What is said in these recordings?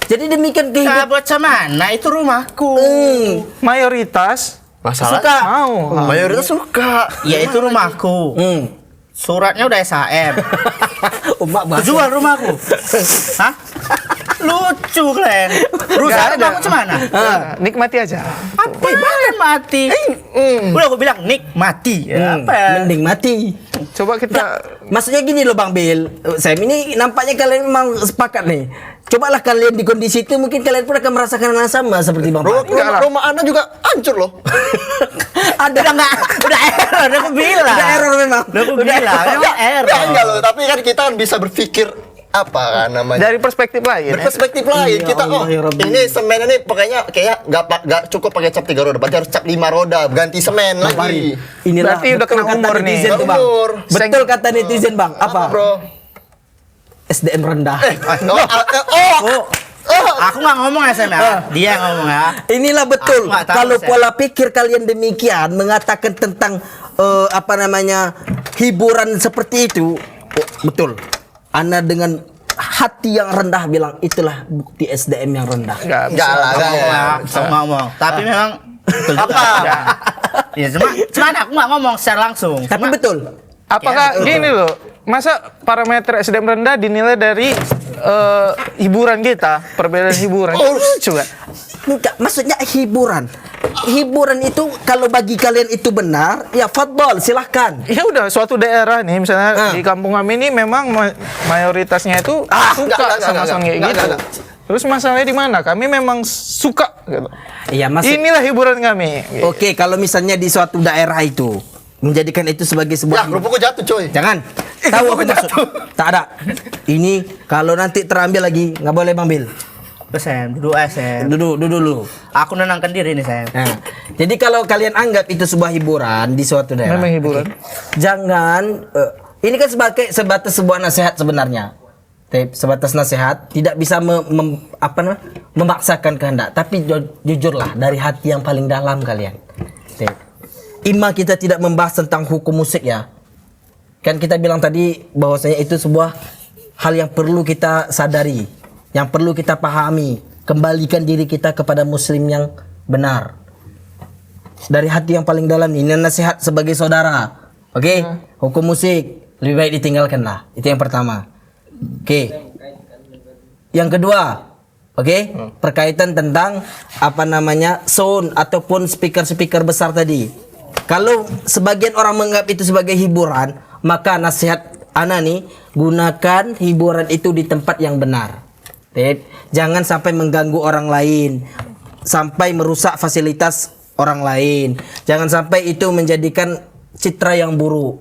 Jadi demikian kehidupan. Buat mana itu rumahku. Mayoritas Masalah Suka. mau. mayoritas suka. Ya itu rumahku. Suratnya udah SHM. Umak bahasa. Jual rumahku. Hah? Lucu kalian. Rusak Nggak ada. rumahku cemana? Nikmati aja. Apa mati? Udah aku bilang nikmati. Ya, apa? Mending mati. Coba kita Maksudnya gini loh Bang Bil, Sam, ini nampaknya kalian memang sepakat nih. Cobalah kalian di kondisi itu, mungkin kalian pun akan merasakan hal yang sama seperti Bang Pak. Rumah Anda juga hancur loh. Ada nggak? Udah error, udah aku bilang. Udah error memang. Udah aku bilang, memang error. Ya, enggak loh, tapi kan kita kan bisa berpikir apa kan namanya? dari perspektif lain. Berperspektif lain. Ya Kita Allah, ya Rabbi. ini semen ini pokoknya kayak nggak cukup pakai cap 3 roda, berarti harus cap 5 roda, ganti semen lagi. Inilah Berarti udah betul kena kata umur nih. netizen tuh, Bang. Umur. Betul kata netizen Bang. Apa? Bro? SDM rendah. Aku nggak ngomong ya Sam ya. Dia yang ngomong ya. Inilah betul. Aku nggak tahu, Kalau Sam. pola pikir kalian demikian mengatakan tentang apa namanya hiburan seperti itu, betul. Anda dengan hati yang rendah bilang itulah bukti SDM yang rendah. Enggak Enggak lah, enggak ya. Aku ngomong. Tapi memang betul juga. Ya cuma aku nggak ngomong secara langsung. Tapi Cuma- betul. Apakah gini loh, masa parameter SDM rendah dinilai dari hiburan kita, perbedaan hiburan? Coba. Enggak, maksudnya hiburan. Hiburan itu kalau bagi kalian itu benar, ya fadbal, silahkan. Ya udah, suatu daerah nih misalnya di kampung kami ini memang mayoritasnya itu suka sama sound kayak gitu. enggak. Terus masalahnya di mana? Kami memang suka gitu. Iya, maksud Inilah hiburan kami. Oke, kalau misalnya di suatu daerah itu menjadikan itu sebagai Ya, sebuah kerupukku jatuh coy. jangan. Tahu aku maksud? Tak ada. Ini kalau nanti terambil lagi nggak boleh ambil. Sam, duduk aja Sam. Duduk dulu. Aku nenangkan diri nih Sam. Nah, jadi kalau kalian anggap itu sebuah hiburan di suatu daerah, Memang hiburan. jangan. Ini kan sebatas sebuah nasihat sebenarnya. Sebatas nasihat, tidak bisa memaksakan kehendak, tapi jujurlah dari hati yang paling dalam kalian. Ima kita tidak membahas tentang hukum musik ya. Kan kita bilang tadi bahwasanya itu sebuah hal yang perlu kita sadari, yang perlu kita pahami, kembalikan diri kita kepada muslim yang benar. Dari hati yang paling dalam ini nasihat sebagai saudara. Oke? Hukum musik lebih baik ditinggalkanlah. Itu yang pertama. Oke. Yang kedua, oke? Berkaitan tentang apa namanya? Sound ataupun speaker-speaker besar tadi. Kalau sebagian orang menganggap itu sebagai hiburan, maka nasihat ana nih, gunakan hiburan itu di tempat yang benar. Jangan sampai mengganggu orang lain, sampai merusak fasilitas orang lain. Jangan sampai itu menjadikan citra yang buruk.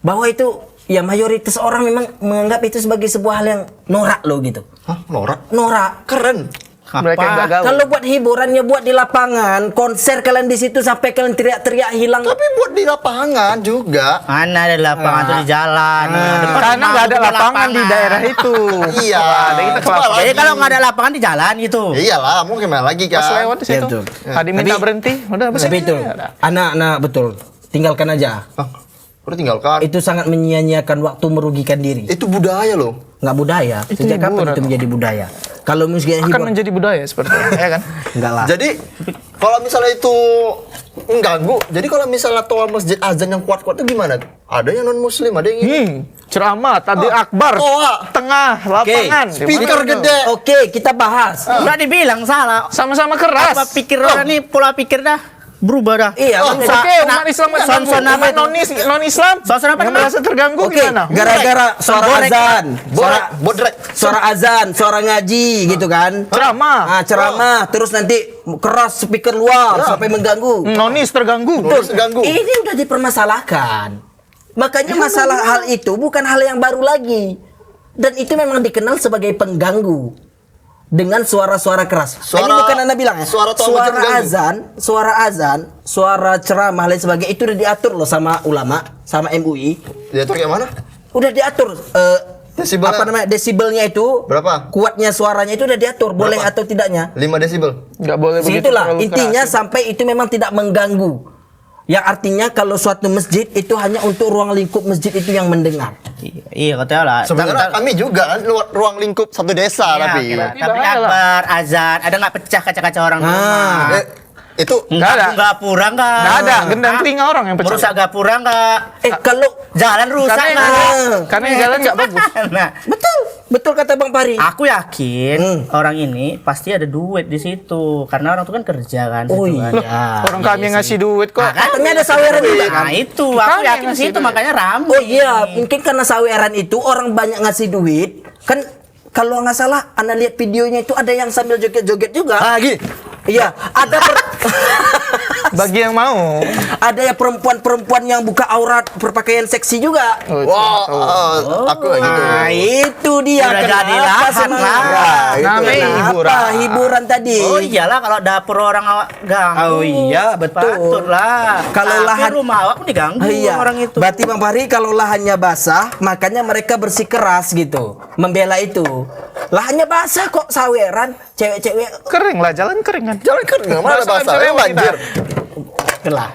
Bahwa itu ya mayoritas orang memang menganggap itu sebagai sebuah hal yang norak loh gitu. Hah, norak? Norak. Keren. Mereka nggak gaul. Kalau buat hiburannya buat di lapangan, konser kalian di situ sampai kalian teriak-teriak hilang. Tapi buat di lapangan juga. Mana ada lapangan tuh di jalan. Depan Karena rumah nggak ada aku lapangan di daerah itu. Iya. Ada kita ke Coba lapangan. Jadi lagi. kalau nggak ada lapangan di jalan gitu. Iyalah, mau gimana lagi kan? Pas lewat di situ, Betul. tadi minta Tapi- berhenti, udah Tapi berhenti. itu, anak-anak betul. Tinggalkan aja. Ah, udah tinggalkan. Itu sangat menyia-nyiakan waktu, merugikan diri. Itu budaya loh. Nggak budaya. Sejak kapan hiburan. itu menjadi budaya? Kalau musiknya Akan hiburan, menjadi budaya sepertinya, ya kan? enggak lah. Jadi kalau misalnya itu mengganggu, jadi kalau misalnya toa masjid azan yang kuat-kuat itu gimana? Ada yang non muslim, ada yang ini. Ceramah tadi akbar, Toa. tengah lapangan, Speaker Gimana gede. Oke, kita bahas. Udah dibilang salah. sama-sama keras. Apa pikir orang nih pola pikir dah berubah dah. Iya, Oke, maksudnya- umat Islam terganggu. Son-son apa Umat itu? non Islam Son-son apa yang namanya? merasa terganggu Oke, gimana? gara-gara suara Borek. azan, Bodrek. suara azan, suara ngaji gitu kan. Ceramah. Ah, ceramah, terus nanti keras speaker luar sampai mengganggu. Nonis terganggu. Terus ganggu. Ini udah dipermasalahkan. Makanya masalah hal itu bukan hal yang baru lagi. Dan itu memang dikenal sebagai pengganggu. Dengan suara-suara keras. Ini bukan Anda bilang ya. suara toa Suara mengganggu. azan, suara ceramah lain sebagainya itu udah diatur loh sama ulama, sama MUI. Dia tuh kayak mana? Udah diatur Desibelnya? apa namanya? Desibelnya itu Berapa? kuatnya suaranya itu udah diatur, boleh Berapa? atau tidaknya. 5 desibel. Nggak boleh begitu Segitulah terlalu intinya keras. sampai itu memang tidak mengganggu. Yang artinya kalau suatu masjid itu hanya untuk ruang lingkup masjid itu yang mendengar. Iya, katanya lah. Sebenarnya kami juga kan ruang lingkup satu desa tapi. Tapi akbar, azan, ada nggak pecah kaca-kaca orang di rumah? Itu Nggak ada. Gapura nggak? Nggak ada, gendang telinga orang yang pecah. Merusak gapura nggak? Kalau Jalan rusak Karena nggak? karena yang jalan nggak bagus. Nah, betul kata Bang Pari. aku yakin orang ini pasti ada duit di situ karena orang tuh kan kerja kan. Oh situ kan. iya. Ya, Orang kami yang ngasih duit kok. Katanya ada saweran juga. Nah itu aku Kami yang yakin di ngasih situ duit. makanya ramai. Oh iya, mungkin karena saweran itu orang banyak ngasih duit. Kan kalau nggak salah, Anda lihat videonya itu ada yang sambil joget-joget juga. gini. Iya, ada Bagi yang mau. ada ya perempuan-perempuan yang buka aurat berpakaian seksi juga. Wah, aku kayak gitu. Nah, itu dia. Udah Kenapa jadi lahan semangat? lah. Namanya Kenapa hiburan. hiburan tadi. Oh iyalah kalau dapur orang awak ganggu. Oh iya, betul. Patut lah. Kalau Tapi lahan- rumah awak pun diganggu Iya. orang itu. Berarti Bang Fahri kalau lahannya basah, makanya mereka bersikeras gitu, membela itu. Lahannya basah kok saweran, cewek-cewek Kering lah, jalan kering kan. Jalan kan nggak mana Masa nggak basah, bisa lewat banjir. kelah.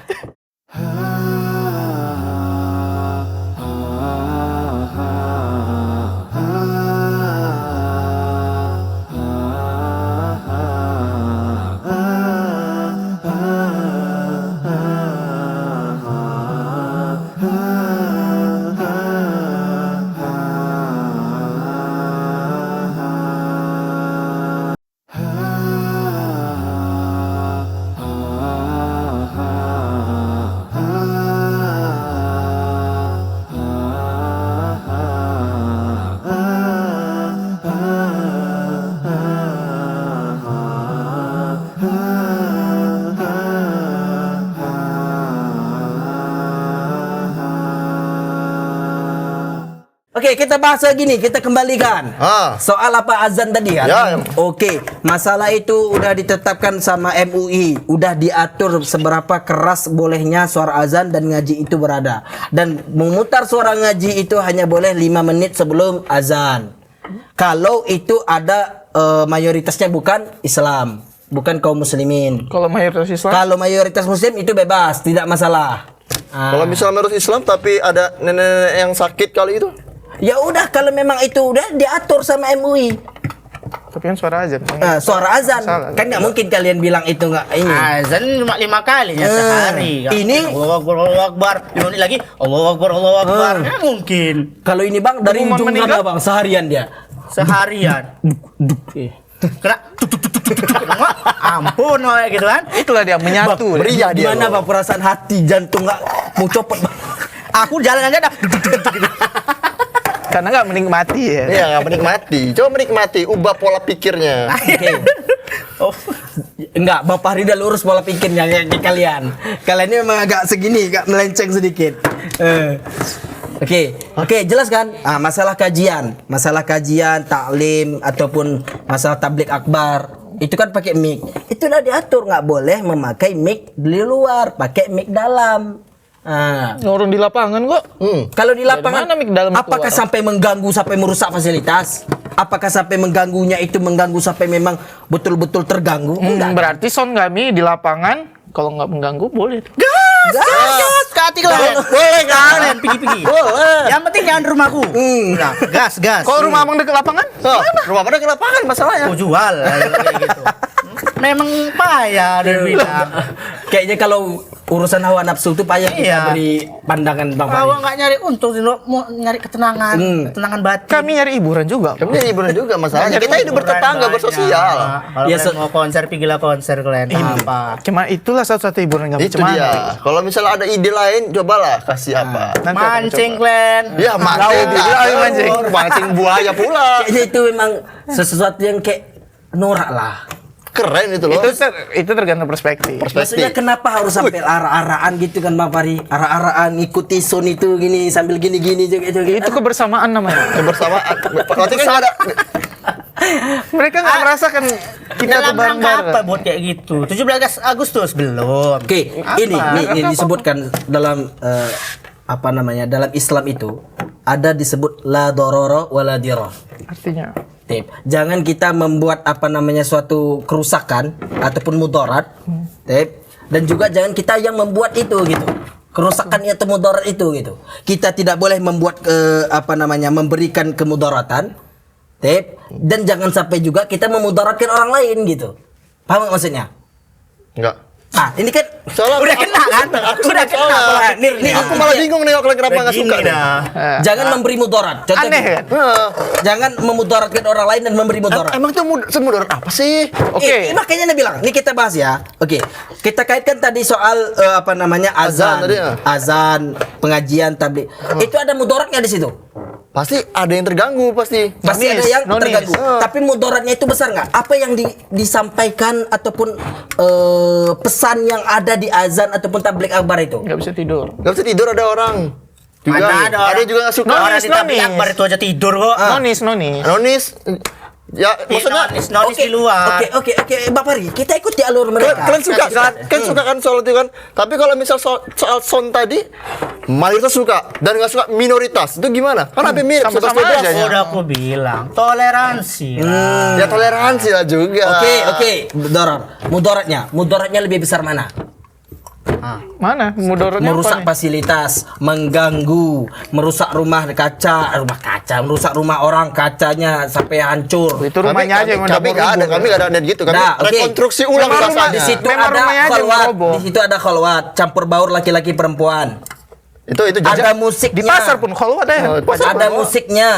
Oke, kita bahas lagi nih, kita kembalikan. Soal apa azan tadi kan? Ya. Oke, masalah itu udah ditetapkan sama MUI, udah diatur seberapa keras bolehnya suara azan dan ngaji itu berada. Dan memutar suara ngaji itu hanya boleh 5 menit sebelum azan. Kalau itu ada mayoritasnya bukan Islam, bukan kaum muslimin. Kalau mayoritas Islam. Kalau mayoritas muslim itu bebas, tidak masalah. Kalau misalnya menurut Islam tapi ada nenek-nenek yang sakit kali itu. Ya udah, kalau memang itu udah diatur sama MUI. Tapi kan suara azan. Suara azan Masalah. kan nggak mungkin kalian bilang itu nggak ini. Azan cuma 5 kali ya sehari. Ini- Allahu Akbar, Allahu Akbar. 5 menit lagi Allahu Akbar, Allahu Akbar. Ya mungkin Kalau ini bang dari Pengumuman ujung meninggal? sana bang seharian dia. seharian. Kena ampun kayak gitu kan. Itulah dia menyatu. Meriah dia. Gimana bang perasaan hati jantung nggak mau copot bang? Aku jalan aja dah. Karena nggak menikmati ya. Iya, nggak menikmati. Coba menikmati, ubah pola pikirnya. Oke. Oh, Enggak, Bang Fahri udah lurus pola pikirnya kayak kalian. Kalian ini memang agak segini, agak melenceng sedikit. Oke, jelas kan? Masalah kajian, taklim ataupun masalah tablik akbar itu kan pakai mic. Itu udah diatur nggak boleh memakai mic di luar, pakai mic dalam. Orang di lapangan kok. Kalau di lapangan, mana mic dalam apakah keluar? sampai mengganggu sampai merusak fasilitas? Apakah sampai mengganggunya itu mengganggu sampai memang betul-betul terganggu? Enggak. Berarti sound kami di lapangan kalau nggak mengganggu boleh. gas, hati kalian. Boleh kan? Kalian pergi-pergi. Boleh. Yang penting jangan rumahku. Nah, gas. Kalau rumah abang dekat lapangan? Rumah pada ke lapangan masalahnya. Aku jual kayak gitu. Memang payah dia bilang. Kayaknya kalau urusan hawa nafsu itu payah kita Iya. beri pandangan Bang Awak Fahri. nggak nyari untung sih, mau nyari ketenangan, ketenangan batin. Kami nyari hiburan juga. Kami jadi hiburan juga masalahnya. Kita hidup bertetangga, Banyak. bersosial. Kalau Ya, kalian mau konser, pergilah konser kalian. Apa? Cuma itulah satu-satu hiburan nggak Itu cuma. dia. Kalau misalnya ada ide lain, cobalah kasih apa. Nanti akan Mancing coba. kalian. Ya mancing, mancing. mancing buaya pula. Kayaknya itu memang sesuatu yang kayak norak lah. Keren itu loh. Itu tergantung perspektif. Maksudnya kenapa harus sampai arah-arahan gitu kan Bang Fahri? Arah-arahan ngikuti sound itu gini sambil gini-gini juga Itu kebersamaan namanya. Kebersamaan. Berarti kan ada. Mereka nggak merasakan kita tuh Dalam rangka apa bareng-bareng. buat kayak gitu? 17 Agustus belum. Oke, ini disebutkan dalam apa namanya? Dalam Islam itu ada disebut la dororo wala diror. Artinya. Jangan kita membuat apa namanya suatu kerusakan ataupun mudarat. Dan juga jangan kita yang membuat itu gitu. Kerusakan atau mudarat itu gitu. Kita tidak boleh membuat memberikan kemudaratan. Dan jangan sampai juga kita memudaratkan orang lain gitu. Paham nggak maksudnya? Enggak. Ah, ini kan Soalnya Udah kena kan? Udah kena pola pikirnya. Aku malah bingung nih kenapa nggak suka Begini nih. dah. jangan memberi mudarat. Contoh Aneh gini. kan? Jangan memudaratkan orang lain dan memberi mudarat. Emang itu semudarat apa sih? Oke. Makanya dia bilang, ini kita bahas ya. Oke. Kita kaitkan tadi soal azan, tadi ya? azan, pengajian, tabligh. Itu ada mudaratnya di situ. Pasti ada yang terganggu pasti. Pasti Nonis, ada yang nonis. terganggu. Tapi mudaratnya itu besar nggak? Apa yang disampaikan ataupun pesan yang ada di azan ataupun tabligh akbar itu? Nggak bisa tidur. Gak bisa tidur ada orang. Juga Ada orang. juga nggak suka. Orang Nonis, di tabligh nonis. akbar itu aja tidur kok. Nonis. Anonis. Ya maksudnya Nonis di luar. Oke, Bapak Ri, kita ikuti alur mereka. kalian suka kan? Kan suka kan soal itu kan? Tapi kalau misal soal sound tadi mayoritas suka dan nggak suka minoritas itu gimana? Kan hampir mirip Sama-sama 11-12. aja. Udah aku bilang toleransi. Ya toleransi lah juga. Oke, mudaratnya lebih besar mana? Mana? Mudaratnya Merusak apa nih? fasilitas, mengganggu, merusak rumah kaca, merusak rumah orang kacanya sampai hancur. Itu rumahnya aja yang udah kami nggak ada, berubah. kami nggak ada gitu. Kami Nah, oke. rekonstruksi ulang Memang rumah- rasanya. Di situ Memang ada rumahnya aja yang kholwat, roboh. di situ ada kholwat, campur baur laki-laki perempuan. Itu Ada musiknya. Di pasar pun kalau ada ya. Ada musiknya.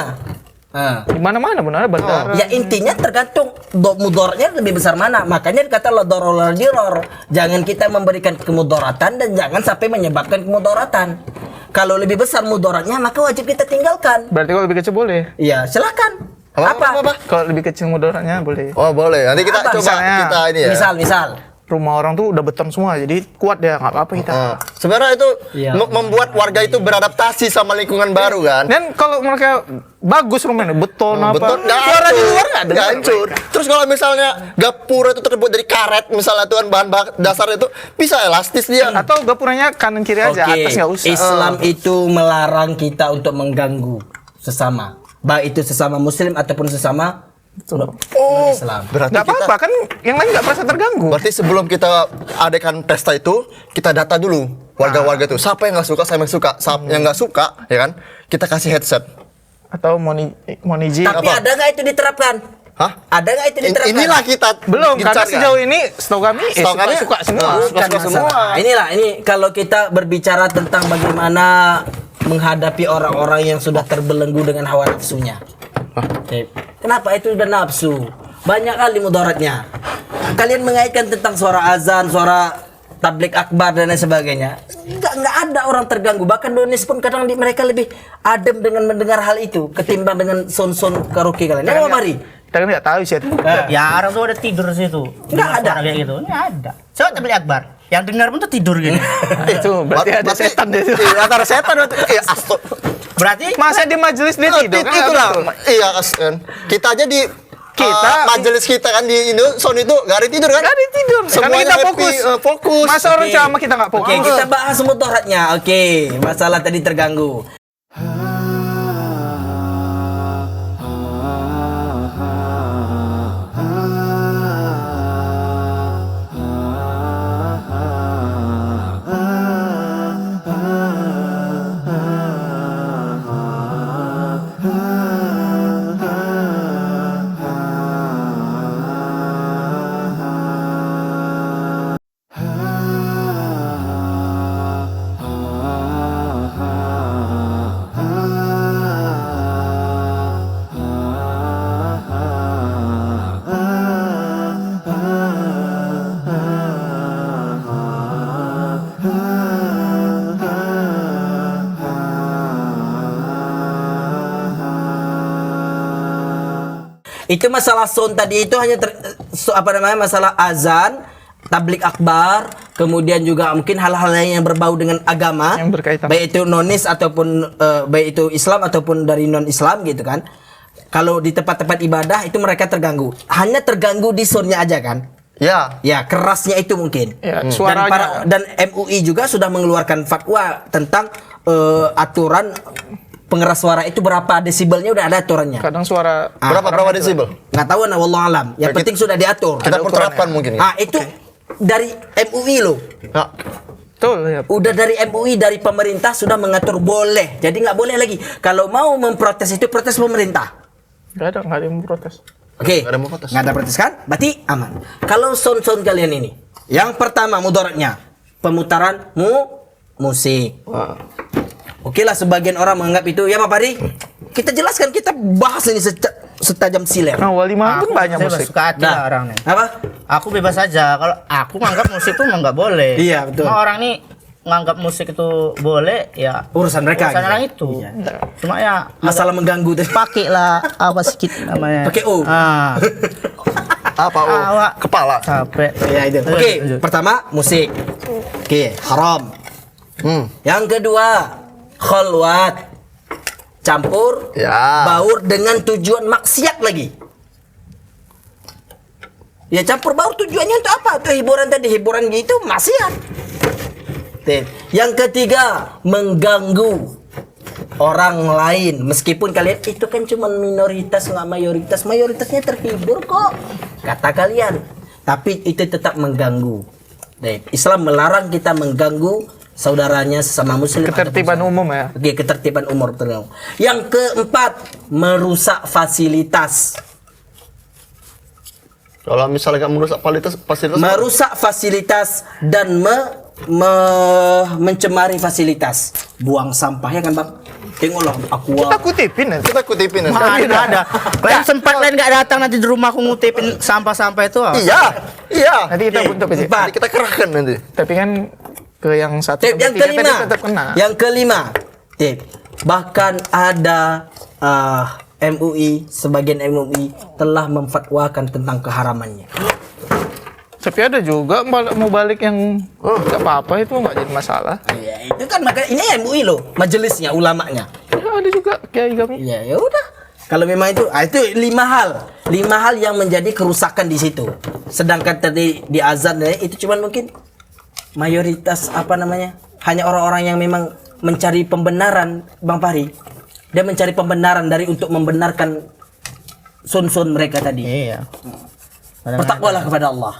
Nah. Di mana-mana benar bandara. Ya intinya tergantung mudaratnya lebih besar mana. Makanya dikata la darar wala dirar. Jangan kita memberikan kemudaratan dan jangan sampai menyebabkan kemudaratan. Kalau lebih besar mudaratnya maka wajib kita tinggalkan. Berarti kalau lebih kecil boleh. Iya, silakan. Apa? Kalau lebih kecil mudaratnya boleh. Oh boleh. Nanti kita Apa? coba Misalnya, kita ini ya. Misal. Rumah orang tuh udah beton semua, jadi kuat ya, nggak apa-apa kita. Sebenarnya itu Iya. membuat warga itu beradaptasi sama lingkungan baru kan. Dan kalau mereka bagus rumahnya, beton apa, Betul, nggak suara di hancur. luar nggak ada. Nggak hancur. Terus kalau misalnya gapura itu terbuat dari karet, misalnya tuh kan bahan dasar itu bisa elastis dia. Atau gapuranya kanan kiri aja, Oke, atas nggak usah. Islam itu melarang kita untuk mengganggu sesama. Baik itu sesama muslim ataupun sesama Islam. Berarti Nggak apa-apa kan, yang lain nggak merasa terganggu. Berarti sebelum kita adakan pesta itu, kita data dulu warga-warga itu. Siapa yang nggak suka, siapa yang suka. Siapa yang nggak suka, ya kan? Kita kasih headset. Atau mau izin. Tapi Apa? ada nggak itu diterapkan? Hah? Ada nggak itu diterapkan? Inilah kita Belum, karena gencarkan. sejauh ini setahu kami Setahu kami, suka semua. suka Bukan semua. masalah. Ini kalau kita berbicara tentang bagaimana menghadapi orang-orang yang sudah terbelenggu dengan hawa nafsunya. Oke. Kenapa itu udah nafsu? Banyak kali mudaratnya. Kalian mengaitkan tentang suara azan, suara tabligh akbar dan lain sebagainya. Nggak ada orang terganggu. Bahkan Donis pun kadang mereka lebih adem dengan mendengar hal itu ketimbang dengan son-son karaoke kalian. Ya, mari. Kita kan nggak tahu sih. Ya orang tuh ada tidur di situ. Nggak ada. Suara kayak gitu. Nggak ada. Coba tabligh akbar. Yang dengar pun tuh tidur gini. Itu berarti ada setan deh itu. Iya, antara setan atau Berarti Masa di majelis dia tidur kan? itulah. Betul. Iya, kan. Kita aja di majelis kita kan di Indo Sound itu gak ada tidur kan? Nggak ada tidur. Karena Semuanya kita happy, fokus. fokus. Masa orang ceramah kita nggak fokus. Oke, kita bahas mudaratnya. Oke, masalah tadi terganggu. Itu masalah sound tadi itu hanya masalah azan, tabligh akbar, kemudian juga mungkin hal-hal lain yang berbau dengan agama, Yang berkaitan. baik itu nonis ataupun baik itu Islam ataupun dari non Islam gitu kan. Kalau di tempat-tempat ibadah itu mereka terganggu. Hanya terganggu di soundnya aja kan. Ya. Ya, kerasnya itu mungkin. Ya, Dan, suaranya. dan MUI juga sudah mengeluarkan fatwa tentang aturan pengeras suara itu berapa desibelnya, udah ada aturannya. Kadang suara Berapa desibel? Nggak tahu, nah wallahu alam. Yang Ya, penting sudah diatur. Kita Ada perterapkan ukurannya. mungkin ya. Ah, itu dari MUI loh. Ya. Betul ya. Udah dari MUI, dari pemerintah sudah mengatur boleh. Jadi nggak boleh lagi. Kalau mau memprotes itu protes pemerintah. Nggak ada yang protes. Oke. Nggak ada mau protes. Nggak ada protes kan? Berarti aman. Kalau sound kalian ini, yang pertama mudaratnya pemutaran musik. Oke lah, sebagian orang menganggap itu ya Pak Pari. Kita jelaskan, kita bahas ini setajam siler. Nah, Walimah pun banyak bebas musik. suka hati Nah, lah orang nih. apa? Aku bebas aja. Kalau aku nganggap musik tuh nggak boleh. Iya, betul. Cuma orang nih nganggap musik itu boleh, ya Urusan mereka. urusan gitu. orang itu. Iya. Cuma ya Masalah mengganggu tadi. pakai lah apa sedikit namanya. Pakai O. Ah, Apa? Oh, Awak. kepala. capek. Ya itu. Lanjut, Oke, lanjut. pertama musik. Oke, haram. Hmm. Yang kedua, khalwat. Campur Ya. baur dengan tujuan maksiat lagi. Ya campur baur tujuannya untuk apa? Tuh hiburan tadi, hiburan gitu maksiat. Tuh. Yang ketiga, mengganggu orang lain. Meskipun kalian itu kan cuma minoritas nggak mayoritas, mayoritasnya terhibur kok kata kalian. Tapi itu tetap mengganggu. Islam melarang kita mengganggu saudaranya sesama muslim. Ketertiban ataupun umum ya. Oke, ketertiban umum betul. Yang keempat, merusak fasilitas. Kalau misalnya nggak merusak fasilitas, Merusak fasilitas dan mencemari fasilitas. Buang sampah ya kan, Bang? Tengoklah Kita kutipin nanti. kita kutipin ya. Mana ada. Kalian sempat lain nggak datang nanti di rumahku ngutipin sampah-sampah itu. Ah. Iya, iya. Nanti kita bentuk aja. Empat. Nanti kita kerahkan nanti. Tapi kan ke yang satu Tip, yang sampai tiga kelima. tadi tetap kena. Yang kelima, tip. Bahkan ada MUI, sebagian MUI telah memfatwakan tentang keharamannya. Tapi ada juga mau balik yang nggak apa-apa, itu nggak jadi masalah. Ya, itu kan maka ini MUI loh, majelisnya, ulamanya. Ya, ada juga kiai kami. Ya, ya udah. Kalau memang itu, itu lima hal yang menjadi kerusakan di situ. Sedangkan tadi di azan itu cuman mungkin mayoritas apa namanya, hanya orang-orang yang memang mencari pembenaran, Bang Pari. Dia mencari pembenaran dari untuk membenarkan sun mereka tadi. Iya. Bertakwalah kepada Allah.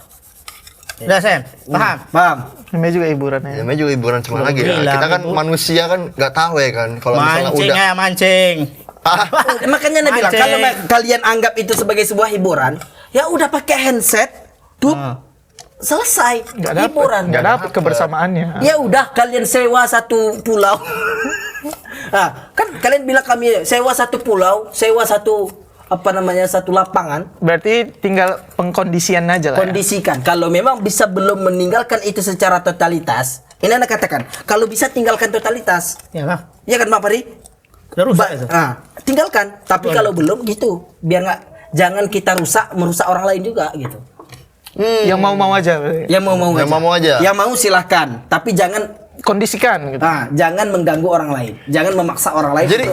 Udah, Sam. Paham? Paham? Namanya juga hiburan ya. Namanya juga hiburan cuma lagi ya. bilang, Kita kan Ibu. manusia kan nggak tahu ya kan. Kalau misalnya Mancing udah ya, mancing. Makanya Nabi bilang, Mancing. kalau kalian anggap itu sebagai sebuah hiburan, ya udah pakai handset, tuh selesai Nggak dapet, hiburan. nggak dapet kebersamaannya. Ya udah kalian sewa satu pulau. Nah, kan kalian bilang kami sewa satu pulau, sewa satu apa namanya, satu lapangan. Berarti tinggal pengkondisian aja lah. Kondisikan kalau memang bisa belum meninggalkan itu secara totalitas. Ini Anda katakan, kalau bisa tinggalkan totalitas. Ya lah. Ya kan Pak Pari? Udah rusak itu. Tinggalkan. Tapi kalau belum gitu, biar nggak, jangan kita merusak orang lain juga gitu. Yang mau-mau aja. berarti. Yang mau Yang mau aja. Yang mau silahkan, tapi jangan Kondisikan gitu. jangan mengganggu orang lain, jangan memaksa orang lain. Jadi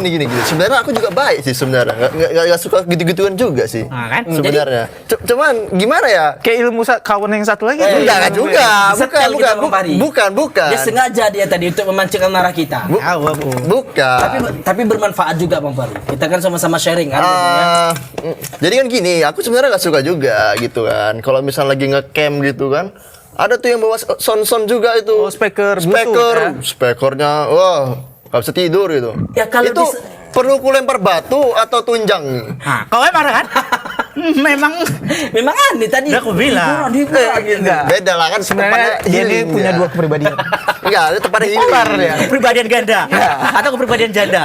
gini. Sebenarnya aku juga baik sih sebenarnya. Nggak suka gitu-gituan juga sih. Nah, kan? Sebenarnya. Cuman gimana ya? Kayak ilmu kawan yang satu lagi. Enggak juga. Setel kita, Bang Pari. Bukan. Dia sengaja dia tadi untuk memancing amarah kita. Bukan. Tapi bermanfaat juga Bang Pari. Kita kan sama-sama sharing kan. ya. Jadi kan gini, aku sebenarnya nggak suka juga gitu kan. Kalau misalnya lagi nge-camp gitu kan, ada tuh yang bawa sound juga itu. Oh, speaker Bluetooth, ya? Speakernya, wah, nggak bisa tidur gitu. Ya, kalau itu bisa- perlu ku lempar batu atau tunjang? Nah, kau marah kan? Memang Memang aneh tadi. Udah aku bilang. Hiburan gitu. Enggak. Beda lah kan. Sebenarnya tempatnya dia ini healing punya ya. dua kepribadian. Enggak, itu tempatnya Bipolar healing. dia. kepribadian ganda atau kepribadian janda.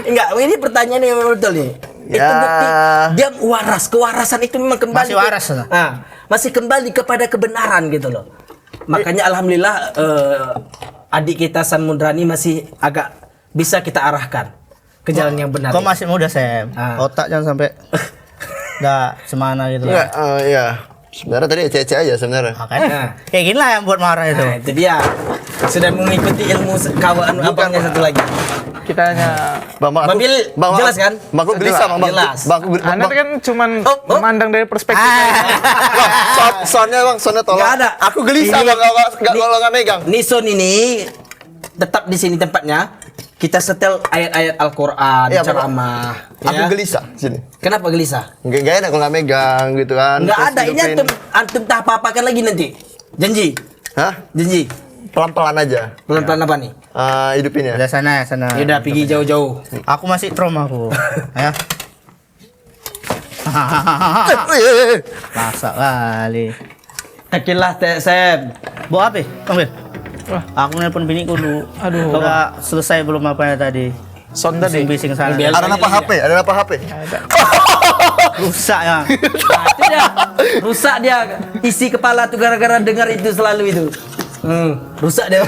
Enggak, ini pertanyaan yang memang betul nih. Itu Ya. bukti dia kewarasan itu memang kembali Masih waras, masih kembali kepada kebenaran gitu loh. Makanya alhamdulillah adik kita San Mundrani masih agak bisa kita arahkan ke jalan yang benar. Kau masih muda, Sam. Otak jangan sampai dah semana gitu. Enggak, iya. Sebenarnya tadi ece-ece aja sebenarnya. Makanya kayak gini lah yang buat marah itu. Nah, itu dia. Sudah mengikuti ilmu kawan abangnya satu lagi. Kita hanya Mobil jelas kan? Bangku gelisah, Bang. Jelas. Anda kan cuman memandang dari perspektif Soundnya Bang, soundnya tolong. Nggak ada. Aku gelisah Ini- Bang kalau nggak megang. Nison ini tetap di sini tempatnya. kita setel ayat-ayat Al-Quran, Iya, ceramah. Aku Ya. gelisah sini. Kenapa gelisah? Gak enak kalau nggak megang gitu kan. Nggak Terus ada, ini hidupin. antum tak apa-apakan lagi nanti. Janji, Hah? janji. Pelan-pelan aja. Pelan-pelan apa nih? Hidupin ya. Udah sana ya sana. Yaudah, pergi jauh-jauh. Aku masih trauma aku. Ya. Masak kali. Yakinlah, Seb. Bawa apa? Ambil. Aku nelpon biniku dulu. Aduh. Udah selesai belum apa ya tadi? Sonda deh. Bising-bising sana. Biar- Ada apa HP? Ada apa HP? Rusak ya. Nah, itu dia. Rusak dia. Isi kepala tuh gara-gara dengar itu selalu itu. Rusak dia.